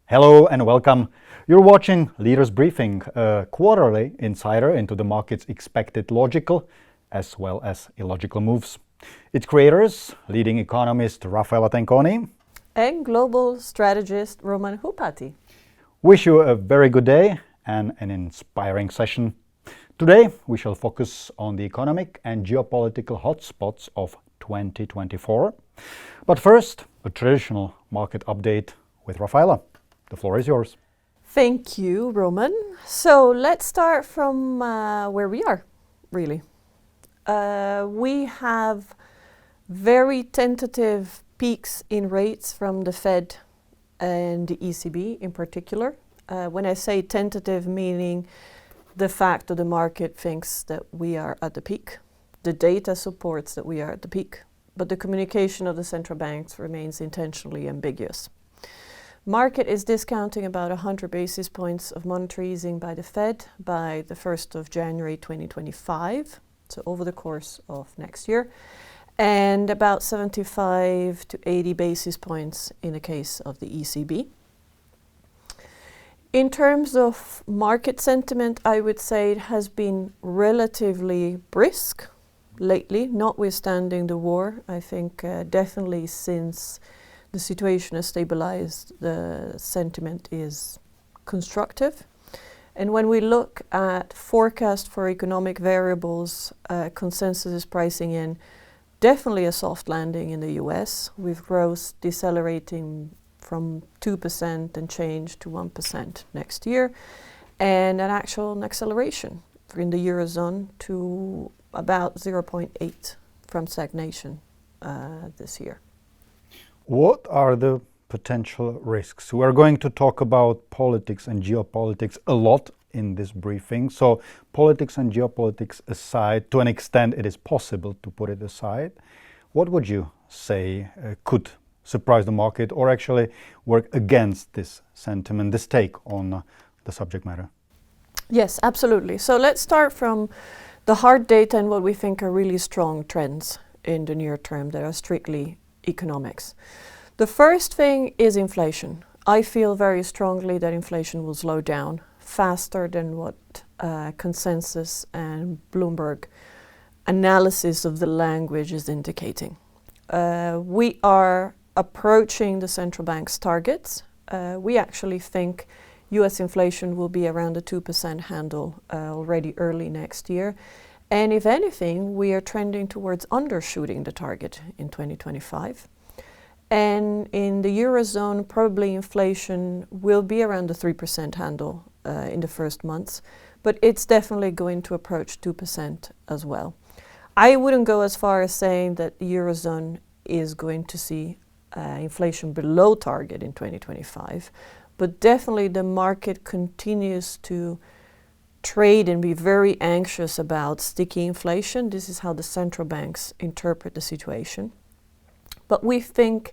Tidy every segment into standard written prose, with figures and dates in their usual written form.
Hello and welcome. You're watching Leaders Briefing, a quarterly insider into the market's expected logical as well as illogical moves. Its creators, leading economist Raffaella Tenconi and global strategist Roman Chlupatý. Wish you a very good day and an inspiring session. Today we shall focus on the economic and geopolitical hotspots of 2024. But first, a traditional market update with Raffaella. The floor is yours. Thank you, Roman. So let's start from where we are, really. We have very tentative peaks in rates from the Fed and the ECB in particular. When I say tentative, meaning the fact that the market thinks that we are at the peak. The data supports that we are at the peak, but the communication of the central banks remains intentionally ambiguous. Market is discounting about 100 basis points of monetary easing by the Fed by the 1st of January 2025, so over the course of next year, and about 75 to 80 basis points in the case of the ECB. In terms of market sentiment, I would say it has been relatively brisk lately, notwithstanding the war. I think definitely since the situation has stabilized, the sentiment is constructive. And when we look at forecast for economic variables, consensus is pricing in definitely a soft landing in the US, with growth decelerating from 2% and change to 1% next year, and an actual acceleration in the Eurozone to about 0.8 from stagnation this year. What are the potential risks? We're going to talk about politics and geopolitics a lot in this briefing. So politics and geopolitics aside, to an extent it is possible to put it aside, what would you say could surprise the market or actually work against this sentiment, this take on the subject matter? Yes, absolutely. So let's start from the hard data and what we think are really strong trends in the near term that are strictly economics. The first thing is inflation. I feel very strongly that inflation will slow down faster than what consensus and Bloomberg analysis of the language is indicating. We are approaching the central bank's targets. We actually think US inflation will be around the 2% handle already early next year. And if anything, we are trending towards undershooting the target in 2025. And in the Eurozone, probably inflation will be around the 3% handle in the first months, but it's definitely going to approach 2% as well. I wouldn't go as far as saying that the Eurozone is going to see inflation below target in 2025, but definitely the market continues to trade and be very anxious about sticky inflation. This is how the central banks interpret the situation. But we think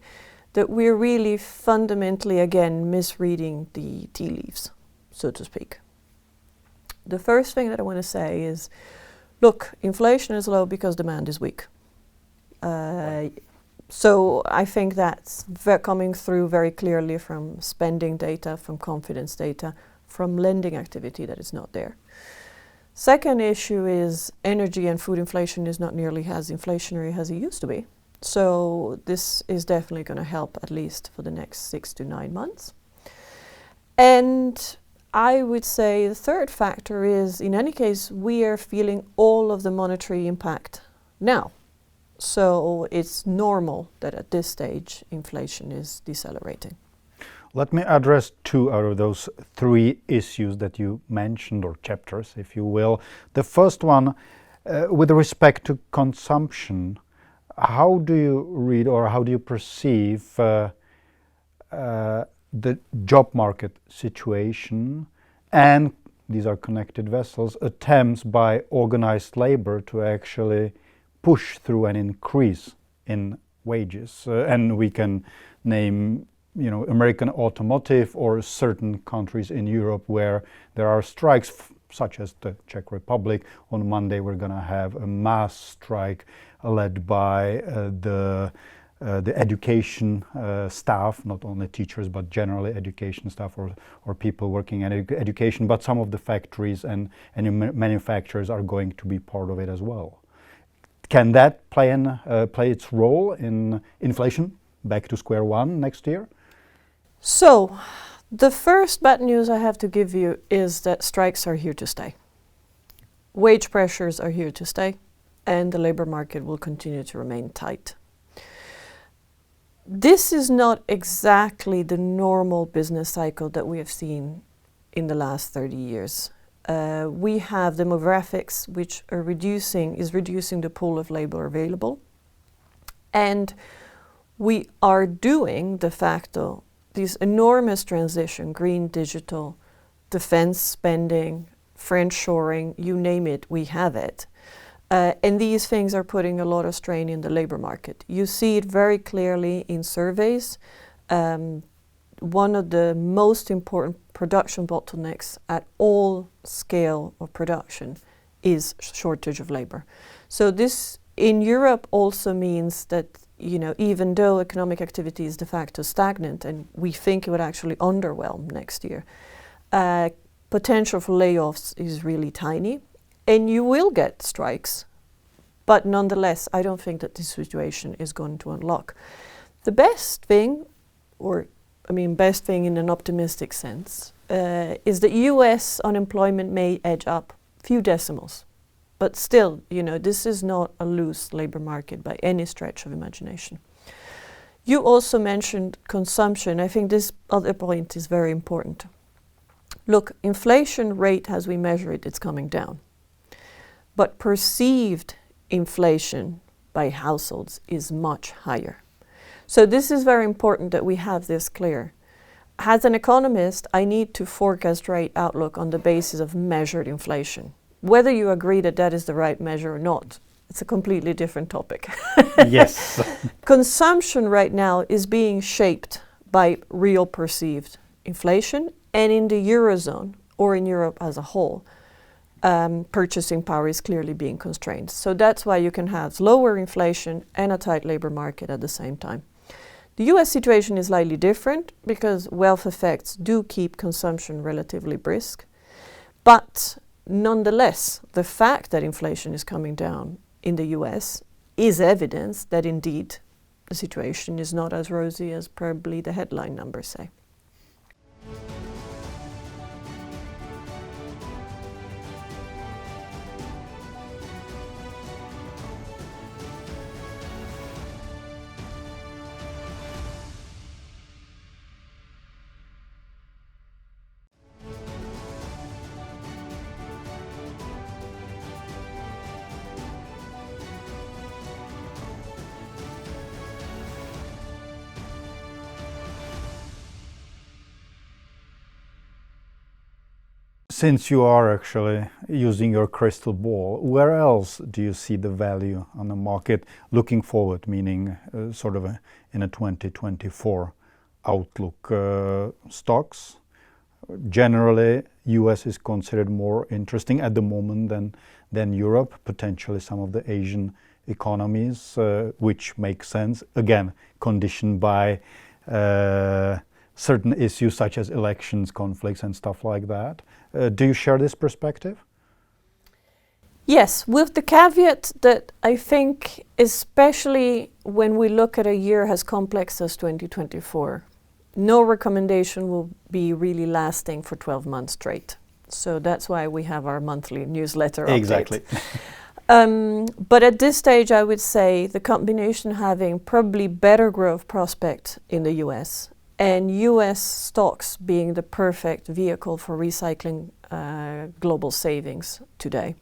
that we're really fundamentally, again, misreading the tea leaves, so to speak. The first thing that I want to say is, look, inflation is low because demand is weak. So I think that's coming through very clearly from spending data, from confidence data, from lending activity that is not there. Second issue is energy and food inflation is not nearly as inflationary as it used to be. So this is definitely going to help at least for the next 6 to 9 months. And I would say the third factor is, in any case, we are feeling all of the monetary impact now. So it's normal that at this stage inflation is decelerating. Let me address 2 out of those 3 issues that you mentioned, or chapters, if you will. The first one, with respect to consumption, how do you read or how do you perceive the job market situation and, these are connected vessels, attempts by organized labor to actually push through an increase in wages? And we can name American automotive or certain countries in Europe where there are strikes, such as the Czech Republic. On Monday we're going to have a mass strike led by the the education staff, not only teachers, but generally education staff or people working in education, but some of the factories and manufacturers are going to be part of it as well. Can that play its role in inflation back to square one next year? So, the first bad news I have to give you is that strikes are here to stay. Wage pressures are here to stay, and the labor market will continue to remain tight. This is not exactly the normal business cycle that we have seen in the last 30 years. We have demographics which is reducing the pool of labor available. And we are doing, de facto, this enormous transition, green, digital, defense spending, friendshoring, you name it, we have it. And these things are putting a lot of strain in the labor market. You see it very clearly in surveys. One of the most important production bottlenecks at all scale of production is shortage of labor. So this in Europe also means that, you know, even though economic activity is de facto stagnant and we think it would actually underwhelm next year, potential for layoffs is really tiny. And you will get strikes, but nonetheless, I don't think that this situation is going to unlock. The best thing, best thing in an optimistic sense, is that US unemployment may edge up a few decimals. But still, you know, this is not a loose labor market by any stretch of imagination. You also mentioned consumption. I think this other point is very important. Look, inflation rate as we measure it, it's coming down. But perceived inflation by households is much higher. So this is very important that we have this clear. As an economist, I need to forecast rate outlook on the basis of measured inflation. Whether you agree that that is the right measure or not, it's a completely different topic. Yes. Consumption right now is being shaped by real perceived inflation, and in the Eurozone, or in Europe as a whole, purchasing power is clearly being constrained. So that's why you can have lower inflation and a tight labor market at the same time. The US situation is slightly different because wealth effects do keep consumption relatively brisk. But nonetheless, the fact that inflation is coming down in the US is evidence that indeed the situation is not as rosy as probably the headline numbers say. Since you are actually using your crystal ball, where else do you see the value on the market looking forward, meaning in a 2024 outlook? Stocks, generally, US is considered more interesting at the moment than Europe, potentially some of the Asian economies, which makes sense, again, conditioned by certain issues such as elections, conflicts, and stuff like that. Do you share this perspective? Yes, with the caveat that I think, especially when we look at a year as complex as 2024, no recommendation will be really lasting for 12 months straight. So that's why we have our monthly newsletter update. Exactly. But at this stage, I would say the combination having probably better growth prospect in the US and US stocks being the perfect vehicle for recycling global savings today.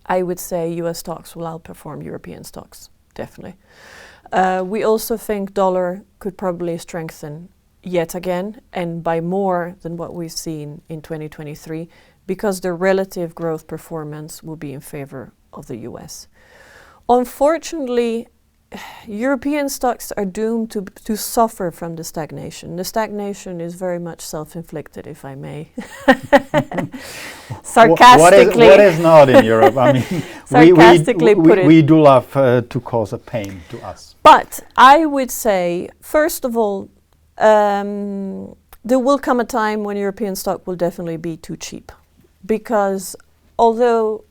I would say US stocks will outperform European stocks, definitely. We also think dollar could probably strengthen yet again, and by more than what we've seen in 2023, because the relative growth performance will be in favor of the US. Unfortunately, European stocks are doomed to suffer from the stagnation. The stagnation is very much self-inflicted, if I may. Sarcastically. What is not in Europe? I mean, sarcastically put it. We do love to cause a pain to us. But I would say, first of all, there will come a time when European stock will definitely be too cheap. Because although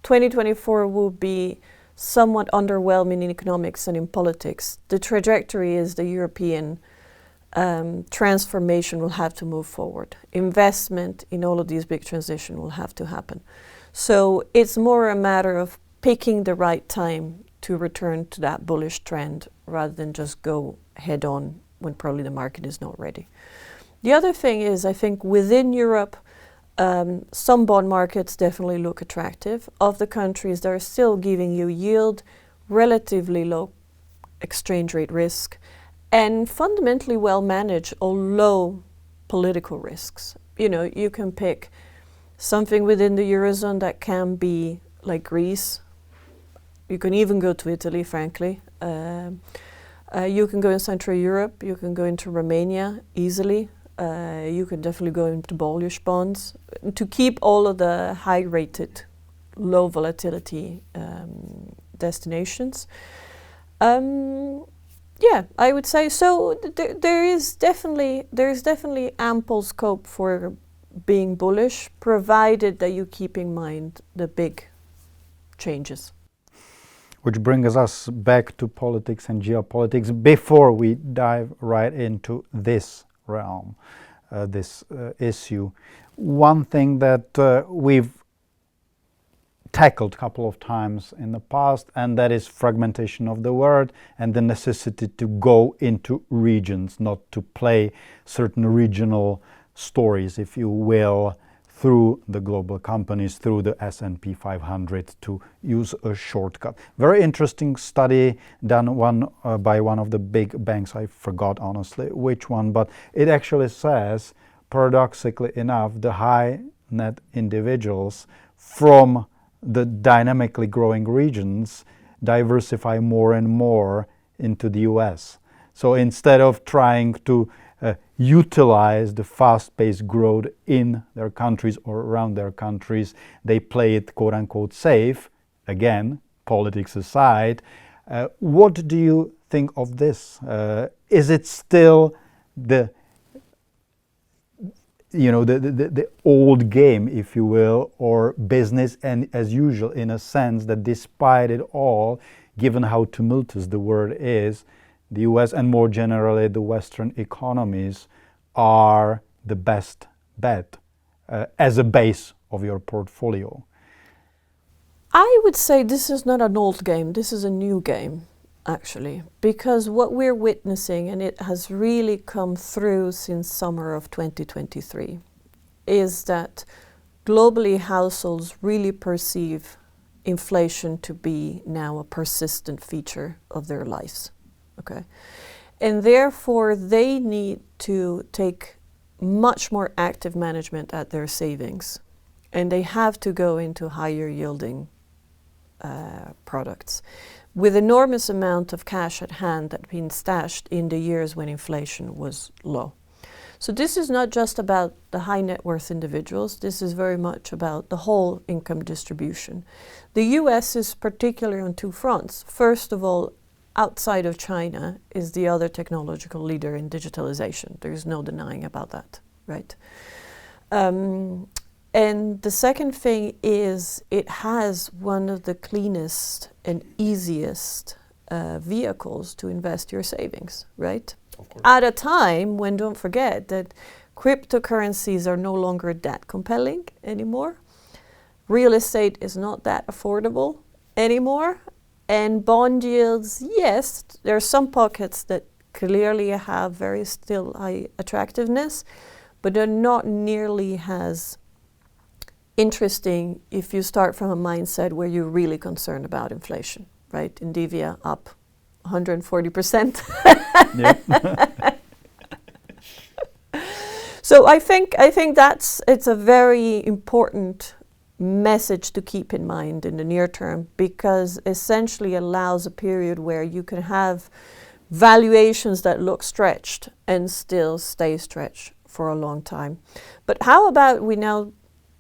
2024 will be somewhat underwhelming in economics and in politics, the trajectory is the European transformation will have to move forward. Investment in all of these big transitions will have to happen. So it's more a matter of picking the right time to return to that bullish trend rather than just go head on when probably the market is not ready. The other thing is, I think within Europe, some bond markets definitely look attractive. Of the countries that are still giving you yield, relatively low exchange rate risk, and fundamentally well managed or low political risks. You know, you can pick something within the Eurozone that can be like Greece. You can even go to Italy, frankly. You can go in Central Europe, you can go into Romania easily. You can definitely go into bullish bonds to keep all of the high-rated, low-volatility destinations. Yeah, I would say so. There is definitely ample scope for being bullish, provided that you keep in mind the big changes. Which brings us back to politics and geopolitics before we dive right into this realm, this issue. One thing that we've tackled a couple of times in the past, and that is fragmentation of the world and the necessity to go into regions, not to play certain regional stories, if you will, through the global companies, through the S&P 500, to use a shortcut. Very interesting study done by one of the big banks. I forgot honestly which one, but it actually says, paradoxically enough, the high net individuals from the dynamically growing regions diversify more and more into the US. So instead of trying to utilize the fast-paced growth in their countries or around their countries, they play it quote-unquote safe. Again, politics aside, what do you think of this? Is it still the old game, if you will, or business and as usual, in a sense that despite it all, given how tumultuous the world is, the US and more generally the Western economies are the best bet as a base of your portfolio? I would say this is not an old game, this is a new game, actually, because what we're witnessing, and it has really come through since summer of 2023, is that globally households really perceive inflation to be now a persistent feature of their lives. Okay, and therefore they need to take much more active management at their savings, and they have to go into higher yielding products with enormous amount of cash at hand that had been stashed in the years when inflation was low. So this is not just about the high net worth individuals, this is very much about the whole income distribution. The US is particular on two fronts. First of all, outside of China is the other technological leader in digitalization. There is no denying about that, right? And the second thing is it has one of the cleanest and easiest vehicles to invest your savings, right? At a time when, don't forget, that cryptocurrencies are no longer that compelling anymore. Real estate is not that affordable anymore. And bond yields, yes, there are some pockets that clearly have very still high attractiveness, but they're not nearly as interesting if you start from a mindset where you're really concerned about inflation, right? Indivia up 140%. So I think it's a very important message to keep in mind in the near term, because essentially allows a period where you can have valuations that look stretched and still stay stretched for a long time. But how about we now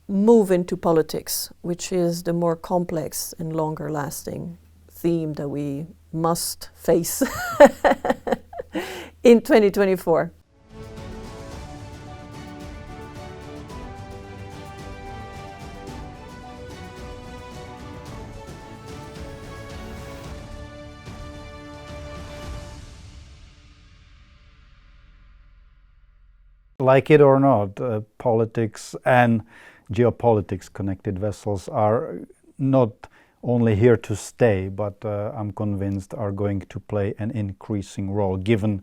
move into politics, which is the more complex and longer lasting theme that we must face in 2024. Like it or not, politics and geopolitics connected vessels are not only here to stay, but I'm convinced are going to play an increasing role given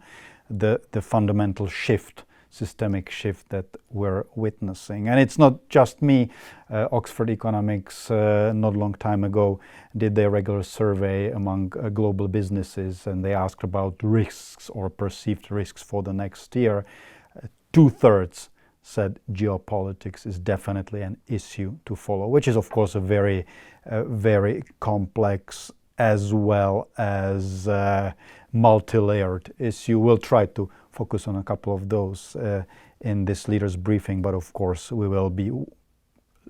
the fundamental shift, systemic shift that we're witnessing. And it's not just me. Oxford Economics not a long time ago did their regular survey among global businesses, and they asked about risks or perceived risks for the next year. 2/3 said geopolitics is definitely an issue to follow, which is of course a very complex as well as multi-layered issue. We'll try to focus on a couple of those in this leaders briefing, but of course we will be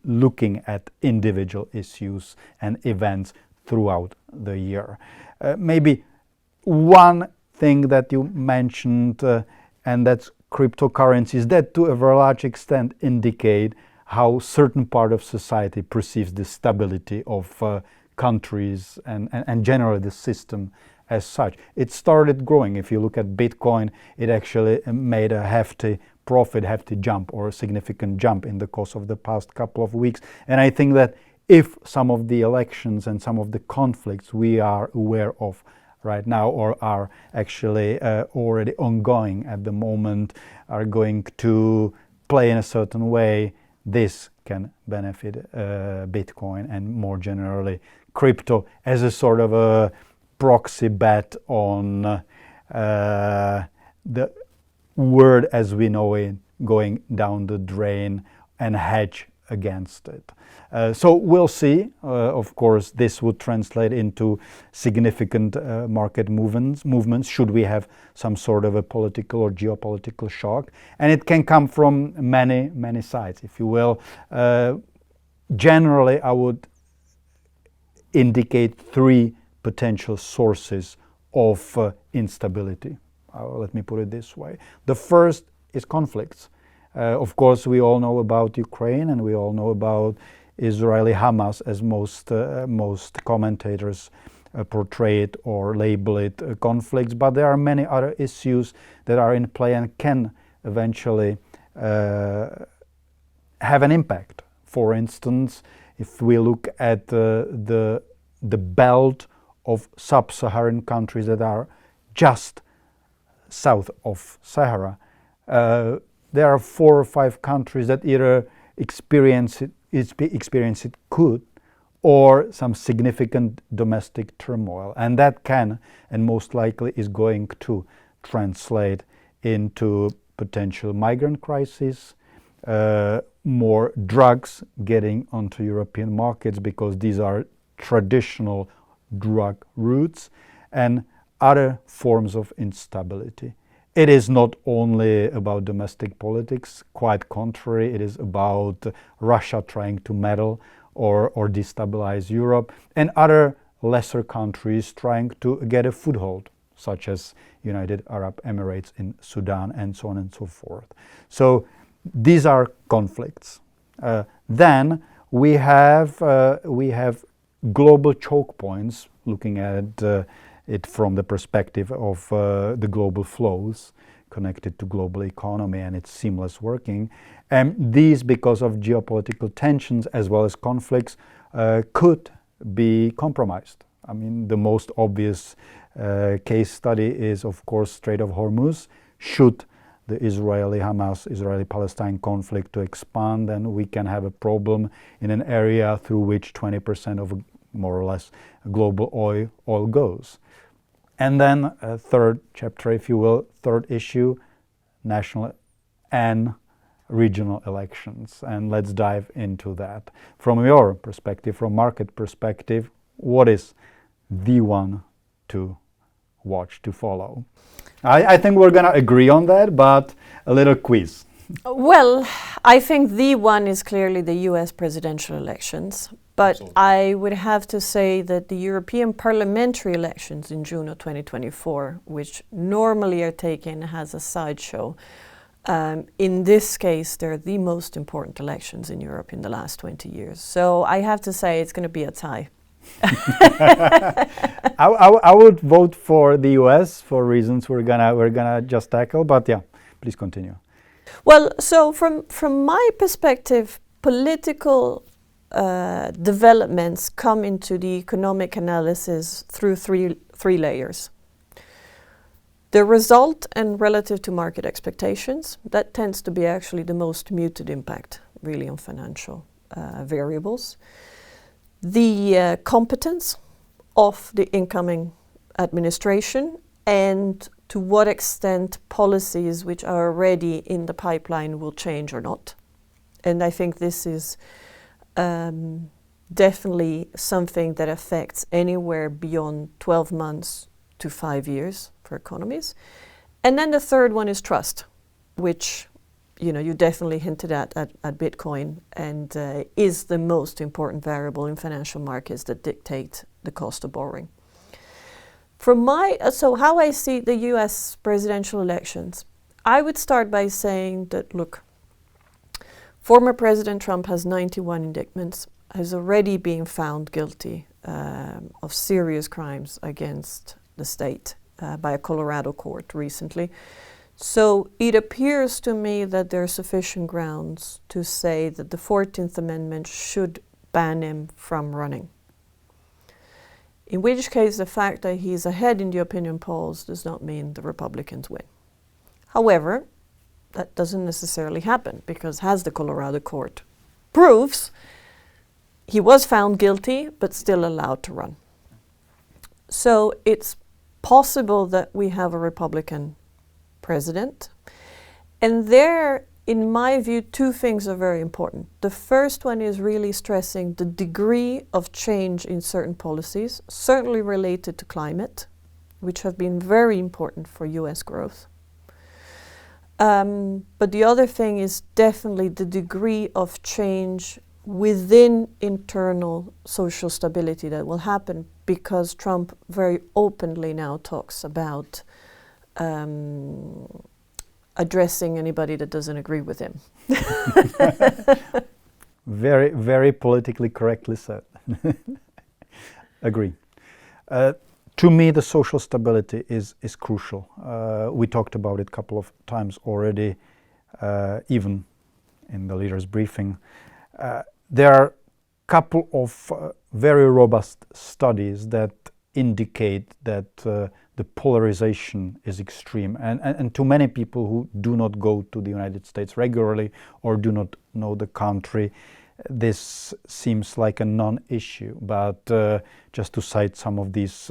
looking at individual issues and events throughout the year. Maybe one thing that you mentioned, and that's cryptocurrencies, that to a very large extent indicate how certain part of society perceives the stability of countries and generally the system as such. It started growing. If you look at Bitcoin, it actually made a hefty profit, hefty jump or a significant jump in the course of the past couple of weeks. And I think that if some of the elections and some of the conflicts we are aware of right now or are actually already ongoing at the moment are going to play in a certain way, this can benefit Bitcoin and more generally crypto as a sort of a proxy bet on the world as we know it going down the drain and hedge against it. So we'll see. Of course, this would translate into significant market movements should we have some sort of a political or geopolitical shock. And it can come from many sides, if you will. Generally, I would indicate 3 potential sources of instability. Let me put it this way. The first is conflicts. Of course, we all know about Ukraine and we all know about Israeli-Hamas as most commentators portray it or label it conflicts, but there are many other issues that are in play and can eventually have an impact. For instance, if we look at the belt of sub-Saharan countries that are just south of Sahara, there are 4 or 5 countries that either experience it could or some significant domestic turmoil, and that can and most likely is going to translate into potential migrant crisis, more drugs getting onto European markets because these are traditional drug routes, and other forms of instability. It is not only about domestic politics, quite contrary, it is about Russia trying to meddle or destabilize Europe, and other lesser countries trying to get a foothold, such as United Arab Emirates in Sudan and so on and so forth. So these are conflicts. Then we have global choke points, looking at it from the perspective of the global flows connected to global economy and its seamless working. And these, because of geopolitical tensions as well as conflicts, could be compromised. I mean, the most obvious case study is, of course, Strait of Hormuz. Should the Israeli-Hamas, Israeli-Palestine conflict to expand, then we can have a problem in an area through which 20% of more or less global oil goes. And then a third chapter, if you will, third issue, national and regional elections. And let's dive into that. From your perspective, from market perspective, what is the one to watch, to follow? I think we're going to agree on that, but a little quiz. Well, I think the one is clearly the US presidential elections, but Absolutely. I would have to say that the European parliamentary elections in June of 2024, which normally are taken as a sideshow, in this case, they're the most important elections in Europe in the last 20 years. So I have to say it's going to be a tie. I would vote for the US for reasons we're gonna just tackle, but yeah, please continue. Well, so from my perspective, political developments come into the economic analysis through three layers. The result and relative to market expectations, that tends to be actually the most muted impact really on financial variables. The competence of the incoming administration and to what extent policies which are already in the pipeline will change or not. And I think this is definitely something that affects anywhere beyond 12 months to 5 years for economies. And then the third one is trust, which you definitely hinted at Bitcoin, and is the most important variable in financial markets that dictate the cost of borrowing. So how I see the US presidential elections, I would start by saying that, look, former President Trump has 91 indictments, has already been found guilty of serious crimes against the state by a Colorado court recently. So it appears to me that there are sufficient grounds to say that the 14th Amendment should ban him from running. In which case, the fact that he's ahead in the opinion polls does not mean the Republicans win. However, that doesn't necessarily happen, because as the Colorado court proves, he was found guilty but still allowed to run. So it's possible that we have a Republican president. And there, in my view, two things are very important. The first one is really stressing the degree of change in certain policies, certainly related to climate, which have been very important for US growth. But the other thing is definitely the degree of change within internal social stability that will happen, because Trump very openly now talks about addressing anybody that doesn't agree with him. Very, very politically correctly said. Agree. To me, the social stability is crucial. We talked about it a couple of times already, even in the Leaders Briefing. There are a couple of very robust studies that indicate that the polarization is extreme. And to many people who do not go to the United States regularly or do not know the country, this seems like a non-issue. But just to cite some of these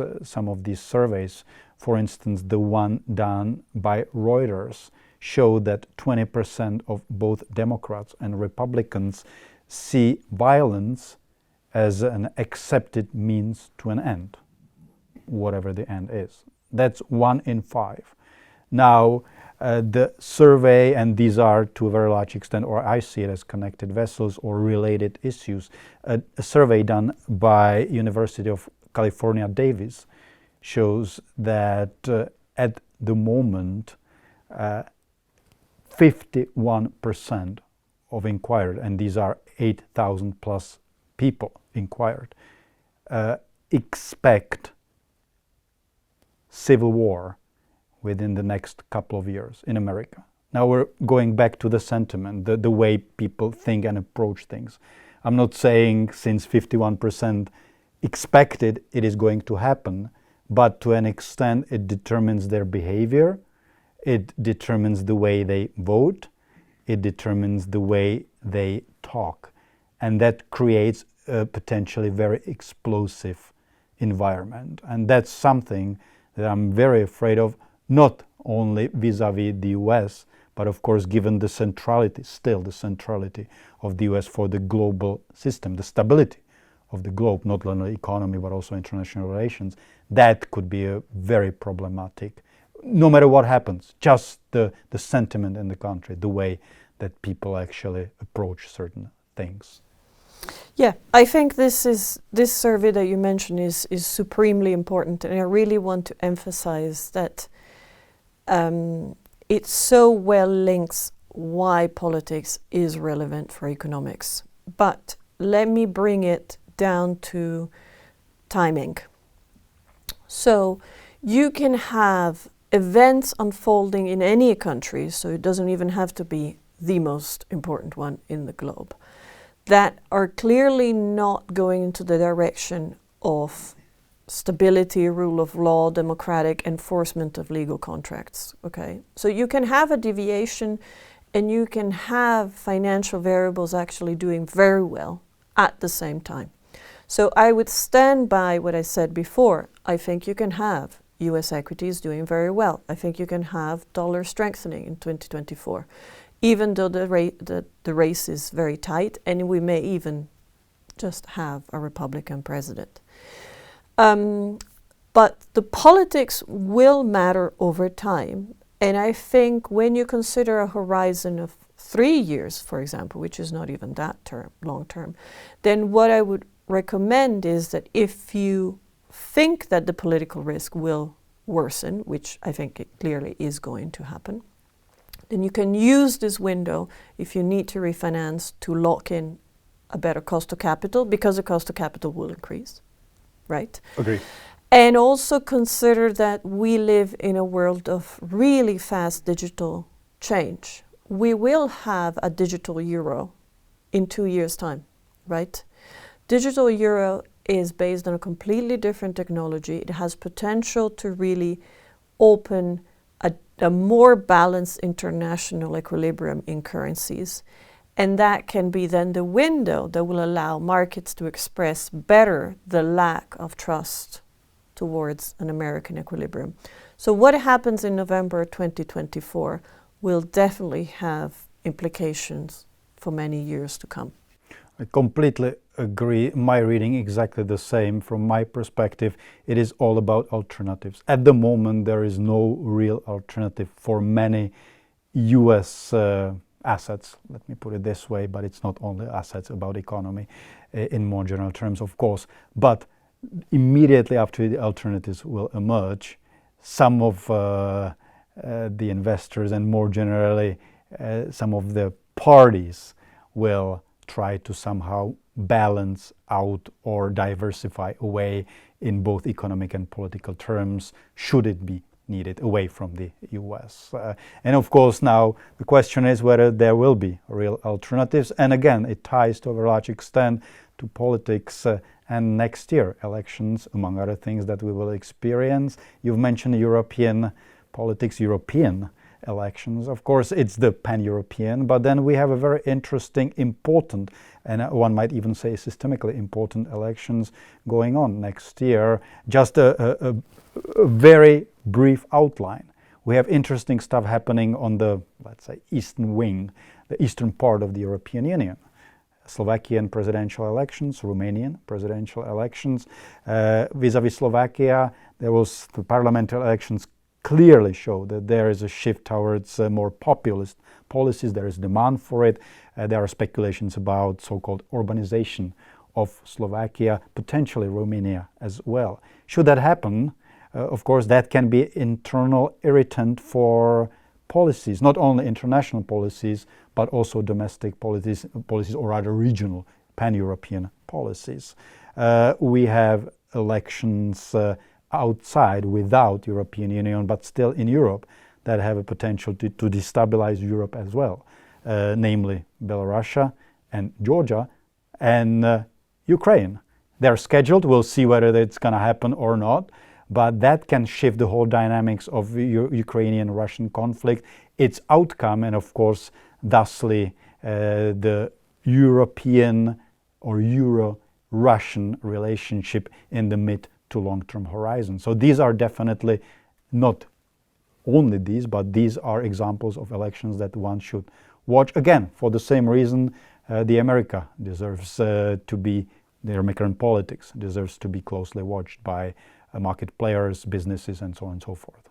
surveys, for instance, the one done by Reuters showed that 20% of both Democrats and Republicans see violence as an accepted means to an end, whatever the end is. That's 1 in 5. Now, the survey, and these are to a very large extent, or I see it as connected vessels or related issues, a survey done by University of California, Davis, shows that at the moment, 51% of inquired, and these are 8,000 plus people inquired, expect civil war within the next couple of years in America. Now we're going back to the sentiment, the way people think and approach things. I'm not saying since 51% expected it is going to happen, but to an extent it determines their behavior, it determines the way they vote, it determines the way they talk. And that creates a potentially very explosive environment. And that's something that I'm very afraid of, not only vis-a-vis the US, But of course, given the centrality, still the centrality of the US for the global system, the stability of the globe, not only economy but also international relations, that could be a very problematic, no matter what happens, just the sentiment in the country, the way that people actually approach certain things. Yeah, I think this survey that you mentioned is supremely important, and I really want to emphasize that it so well links why politics is relevant for economics. But let me bring it down to timing. So you can have events unfolding in any country, so it doesn't even have to be the most important one in the globe, that are clearly not going into the direction of stability, rule of law, democratic enforcement of legal contracts. Okay, so you can have a deviation and you can have financial variables actually doing very well at the same time. So I would stand by what I said before. I think you can have US equities doing very well. I think you can have dollar strengthening in 2024, even though the race is very tight, and we may even just have a Republican president. But the politics will matter over time. And I think when you consider a horizon of 3 years, for example, which is not even that long term, then what I would recommend is that if you think that the political risk will worsen, which I think it clearly is going to happen, then you can use this window if you need to refinance to lock in a better cost of capital, because the cost of capital will increase, right? Agree. And also consider that we live in a world of really fast digital change. We will have a digital euro in 2 years' time, right? Digital euro is based on a completely different technology. It has potential to really open a more balanced international equilibrium in currencies. And that can be then the window that will allow markets to express better the lack of trust towards an American equilibrium. So what happens in November 2024 will definitely have implications for many years to come. I completely agree. My reading exactly the same. From my perspective, it is all about alternatives. At the moment, there is no real alternative for many US assets, let me put it this way, but it's not only assets, about economy in more general terms, of course. But immediately after the alternatives will emerge, some of the investors and more generally some of the parties will try to somehow balance out or diversify away in both economic and political terms, should it be needed, away from the US. And of course now the question is whether there will be real alternatives. And again, it ties to a large extent to politics and next year elections, among other things that we will experience. You've mentioned European politics, European elections. Of course, it's the pan-European, but then we have a very interesting, important, and one might even say systemically important elections going on next year. Just a very brief outline. We have interesting stuff happening on the, let's say, eastern wing, the eastern part of the European Union. Slovakian presidential elections, Romanian presidential elections. Vis-a-vis Slovakia, there was the parliamentary elections clearly show that there is a shift towards more populist policies. There is demand for it. There are speculations about so-called urbanization of Slovakia, potentially Romania as well. Should that happen, of course, that can be internal irritant for policies, not only international policies, but also domestic policies or rather regional, pan-European policies. We have elections outside, without European Union, but still in Europe, that have a potential to destabilize Europe as well, namely Belarus and Georgia and Ukraine. They're scheduled. We'll see whether it's going to happen or not. But that can shift the whole dynamics of the Ukrainian-Russian conflict, its outcome, and of course, thusly, the European or Euro-Russian relationship in the mid to long-term horizon. So these are definitely not only these, but these are examples of elections that one should watch. Again, for the same reason, the America deserves to be, the American politics deserves to be closely watched by market players, businesses, and so on and so forth.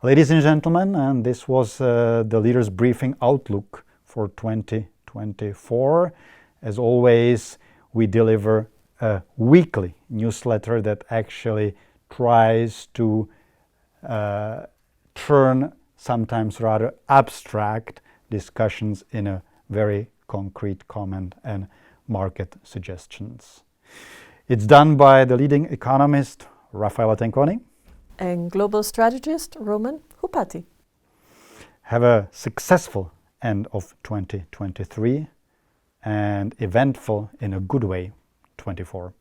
Ladies and gentlemen, and this was the Leaders Briefing Outlook for 2024. As always, we deliver a weekly newsletter that actually tries to turn sometimes rather abstract discussions in a very concrete comment and market suggestions. It's done by the leading economist, Raffaella Tenconi, and global strategist Roman Chlupatý. Have a successful end of 2023 and eventful in a good way 24.